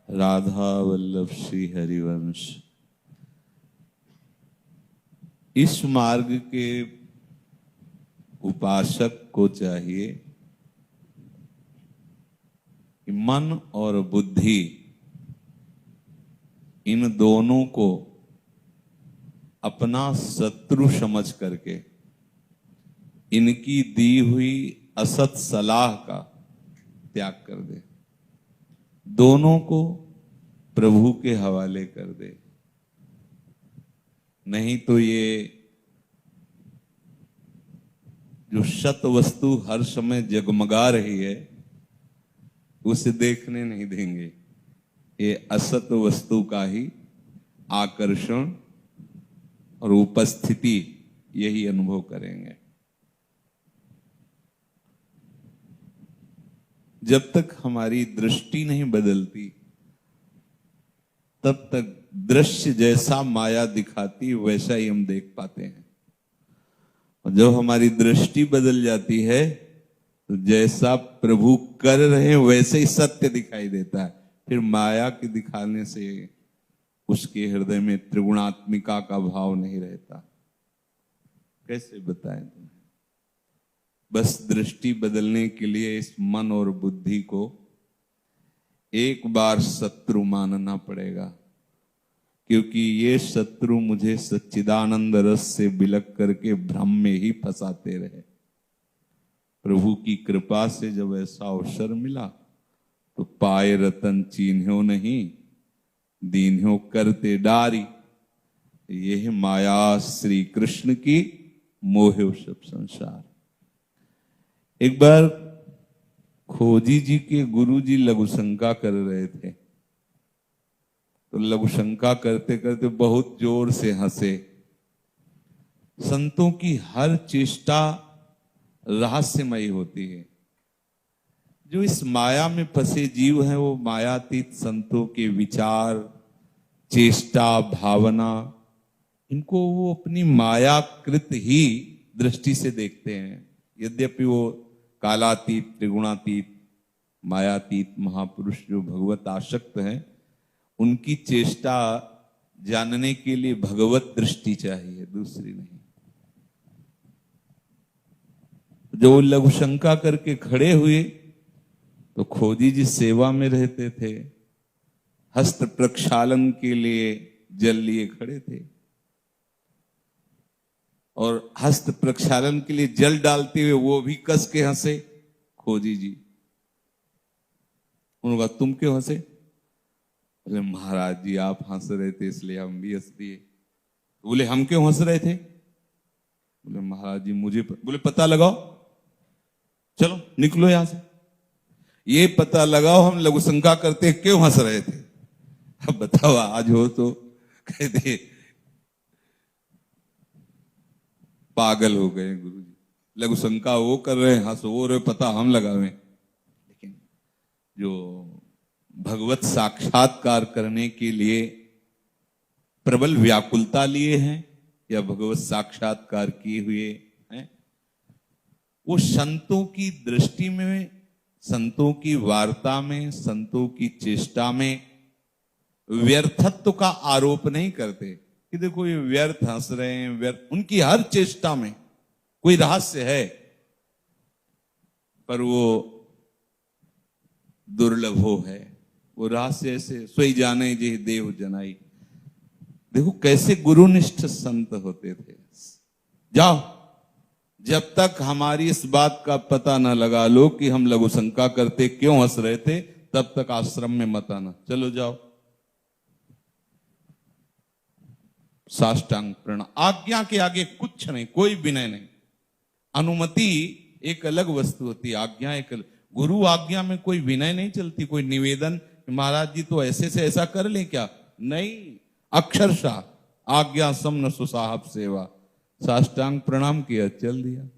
राधा वल्लभ श्री हरिवंश। इस मार्ग के उपासक को चाहिए कि मन और बुद्धि इन दोनों को अपना शत्रु समझ करके इनकी दी हुई असत सलाह का त्याग कर दे, दोनों को प्रभु के हवाले कर दे। नहीं तो ये जो सत वस्तु हर समय जगमगा रही है उसे देखने नहीं देंगे, ये असत वस्तु का ही आकर्षण और उपस्थिति यही अनुभव करेंगे। जब तक हमारी दृष्टि नहीं बदलती तब तक दृश्य जैसा माया दिखाती वैसा ही हम देख पाते हैं, और जब हमारी दृष्टि बदल जाती है तो जैसा प्रभु कर रहे हैं वैसे ही सत्य दिखाई देता है। फिर माया के दिखाने से उसके हृदय में त्रिगुणात्मिका का भाव नहीं रहता। कैसे बताएं तुम्हें? बस दृष्टि बदलने के लिए इस मन और बुद्धि को एक बार शत्रु मानना पड़ेगा, क्योंकि ये शत्रु मुझे सच्चिदानंद रस से बिलक करके भ्रम में ही फंसाते रहे। प्रभु की कृपा से जब ऐसा अवसर मिला तो पाए रतन चीन्ह्यो नहीं, दीन्ह्यो करते डारी। यह माया श्री कृष्ण की मोहे सब संसार। एक बार खोजी जी के गुरु जी लघु शंका कर रहे थे, तो लघु शंका करते करते बहुत जोर से हंसे। संतों की हर चेष्टा रहस्यमयी होती है। जो इस माया में फंसे जीव हैं वो मायातीत संतों के विचार, चेष्टा, भावना, इनको वो अपनी मायाकृत ही दृष्टि से देखते हैं। यद्यपि वो कालातीत, त्रिगुणातीत, मायातीत महापुरुष जो भगवत आसक्त हैं, उनकी चेष्टा जानने के लिए भगवत दृष्टि चाहिए, दूसरी नहीं। जो लघु शंका करके खड़े हुए तो खोजी जी सेवा में रहते थे, हस्त प्रक्षालन के लिए जल लिए खड़े थे, और हस्त प्रक्षालन के लिए जल डालते हुए वो भी कस के हंसे। खोजी जी, उन्होंने कहा तुम क्यों हंसे? बोले महाराज जी आप हंस रहे थे इसलिए हम भी हंस दिए। बोले हम क्यों हंस रहे थे? बोले महाराज जी मुझे बोले पता लगाओ, चलो निकलो यहां से, ये पता लगाओ हम लघु शंका करते क्यों हंस रहे थे। अब बताओ आज हो तो कहते पागल हो गए गुरु जी, लघु शंका वो कर रहे हैं, हंस वो रहे, पता हम लगावे। लेकिन जो भगवत साक्षात्कार करने के लिए प्रबल व्याकुलता लिए हैं या भगवत साक्षात्कार किए हुए हैं, वो संतों की दृष्टि में, संतों की वार्ता में, संतों की चेष्टा में व्यर्थत्व का आरोप नहीं करते कि देखो ये व्यर्थ हंस रहे हैं, व्यर्थ। उनकी हर चेष्टा में कोई रहस्य है, पर वो दुर्लभो है। वो रहस्य ऐसे सोई जाने जे देव जनाई। देखो कैसे गुरुनिष्ठ संत होते थे। जाओ, जब तक हमारी इस बात का पता न लगा लो कि हम लघु शंका करते क्यों हंस रहे थे, तब तक आश्रम में मत आना, चलो जाओ। साष्टांग प्रणाम। आज्ञा के आगे कुछ नहीं, कोई विनय नहीं। अनुमति एक अलग वस्तु होती है, आज्ञा एक अलग। गुरु आज्ञा में कोई विनय नहीं चलती, कोई निवेदन महाराज जी तो ऐसे से ऐसा कर ले क्या, नहीं। अक्षरशः आज्ञा समन सुसाहब सेवा, साष्टांग प्रणाम किया, चल दिया।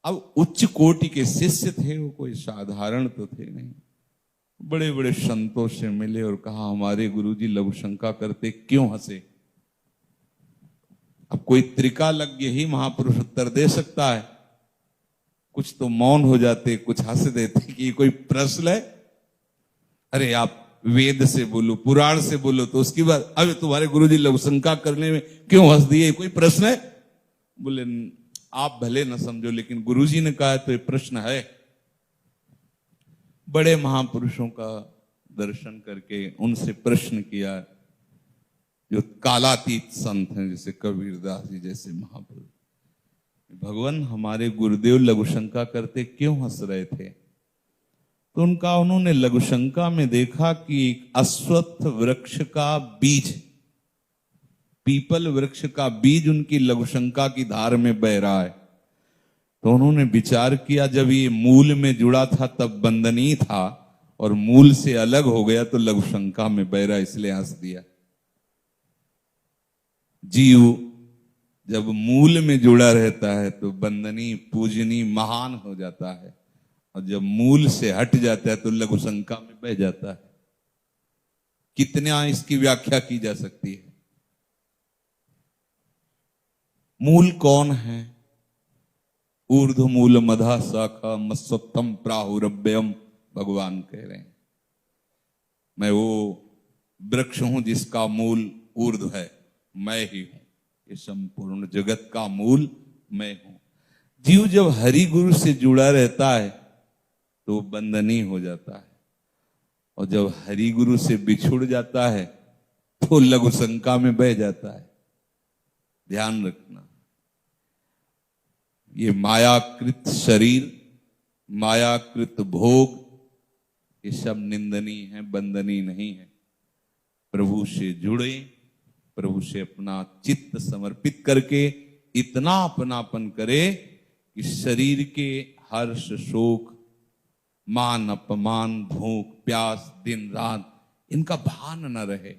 अब उच्च कोटि के शिष्य थे वो, कोई साधारण तो थे नहीं। बड़े बड़े संतों से मिले और कहा हमारे गुरुजी लघु शंका करते क्यों हंसे। अब कोई त्रिकालज्ञ ही महापुरुष उत्तर दे सकता है, कुछ तो मौन हो जाते, कुछ हंस देते कि ये कोई प्रश्न है। अरे आप वेद से बोलो, पुराण से बोलो, तो उसकी बात अभी तुम्हारे गुरुजी लघुशंका करने में क्यों हंस दिए, कोई प्रश्न है? बोले आप भले न समझो, लेकिन गुरुजी ने कहा है तो ये प्रश्न है। बड़े महापुरुषों का दर्शन करके उनसे प्रश्न किया, जो कालातीत संत हैं, जैसे कबीरदास जी जैसे महापुरुष, भगवान हमारे गुरुदेव लघुशंका करते क्यों हंस रहे थे? तो उन्होंने लघुशंका में देखा कि एक अश्वत्थ वृक्ष का बीज, पीपल वृक्ष का बीज उनकी लघुशंका की धार में बह रहा है। तो उन्होंने विचार किया, जब ये मूल में जुड़ा था तब बंदनीय था, और मूल से अलग हो गया तो लघुशंका में बह रहा, इसलिए हंस दिया। जीव जब मूल में जुड़ा रहता है तो बंदनीय, पूजनीय, महान हो जाता है, और जब मूल से हट जाता है तो लघुशंका में बह जाता है। कितना इसकी व्याख्या की जा सकती है? मूल कौन है? ऊर्ध्व मूल मधा शाखा मत्सोत्तम प्राहुरभ्यम, भगवान कह रहे हैं। मैं वो वृक्ष हूं जिसका मूल ऊर्ध्व है, मैं ही हूं। ये संपूर्ण जगत का मूल मैं हूं। जीव जब हरि गुरु से जुड़ा रहता है तो बंधनीय हो जाता है, और जब हरि गुरु से बिछुड़ जाता है तो लघुशंका में बह जाता है। ध्यान रखना, ये मायाकृत शरीर, मायाकृत भोग, ये सब निंदनीय है, बंदनीय नहीं है। प्रभु से जुड़े, प्रभु से अपना चित्त समर्पित करके इतना अपनापन करे कि शरीर के हर्ष शोक, मान अपमान, भूख प्यास, दिन रात, इनका भान न रहे।